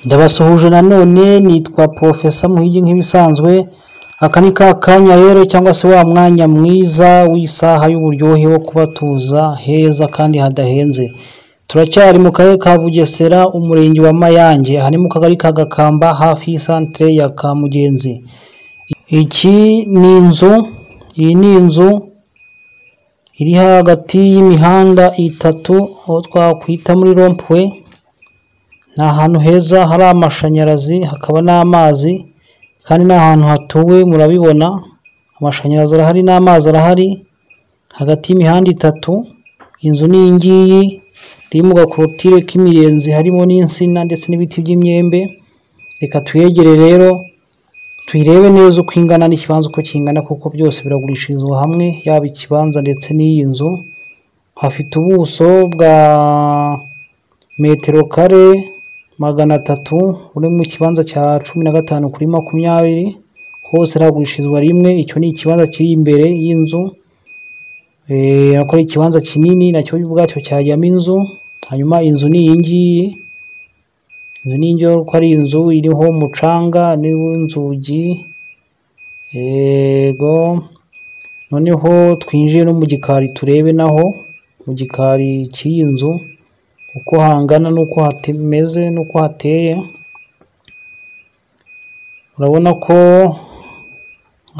Ndabasuhuje nanone, nitwa Professor Muhigi nk'ibisanzwe. Aka ni ka kanya rero cyangwa se wa mwanya mwiza w'isaha y'uburyohe wo kubatuza heza kandi hadahenze. Turacyari mu karere ka Bugesera, umurenge wa Mayange, aha ni mu kagari ka Gakamba hafi y'isantere ya Kamugenzi. Iyi ni inzu iri hagati y'imihanda itatu, aho twakwita muri rompwe. Ni ahantu heza hari amashanyarazi, hakaba n'amazi, kandi ni ahantu hatuwe murabibona. Amashanyarazi arahari n'amazi arahari, hagati y'imihanda itatu. Inzu ni iyi ngiyi, iri mu gakorotire k'imiyenzi, harimo n'insina ndetse n'ibiti by'imyembe. Reka tuyegere rero tuyirebe neza uko ingana n'ikibanza uko kingana, kuko byose biragurishirizwa hamwe, yaba ikibanza ndetse n'iyi nzu. Hafite ubuso bwa metero kare 300, uri mu kibanza cya 15 kuri 20, hose ragurishirizwa rimwe. Icyo ni ikibanza kiri imbere y'inzu, nako ari ikibanza kinini nacyo ubwacyo cyajyamo inzu. Hanyuma inzu ni iyi ngiyi, inzu ni injo ko ari inzu iriho umucanga n'inzugi. Yego, noneho twinjiye no mu gikari turebe naho mu gikari cy'iyi nzu uko hangana n'uko hatemeze n'uko hateye. Urabona ko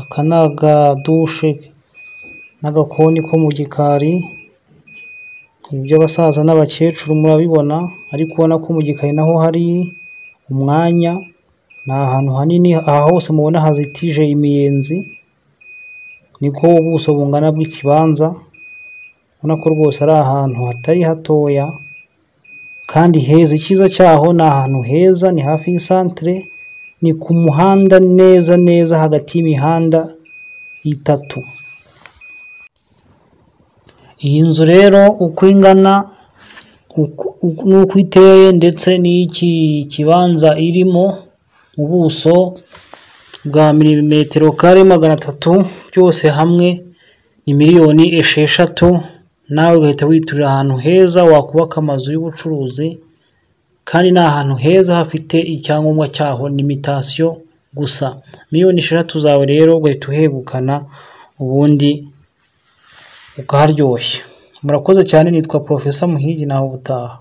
aka ni agadushe n'agakoni ko mu gikari. Ibyo basaza n'abakecuru murabibona, ariko ubona ko mu gikari naho hari umwanya. Ni ahantu hanini, aha hose mubona hazitije imiyenzi, niko ubuso bungana bw'ikibanza. Ubona ko rwose ari ahantu hatari hatoya kandi heza. Icyiza cyaho ni ahantu heza, ni hafi y'isantere, ni ku muhanda neza hagati y'imihanda itatu. Iyi nzu rero uko ingana, n'uko iteye, ndetse n'iki kibanza irimo, ubuso bwa metero kare 300, byose hamwe ni miliyoni 6. Nawe ugahita witurira ahantu heza wakubaka amazu y'ubucuruzi, kandi ni ahantu heza hafite icyangombwa cyaho limitation gusa. Miliyoni 6 zawe rero ugahita uhegukana, ubundi ukaharyoshya. Murakoze cyane, nitwa Professor Muhigi, naho ubutaha.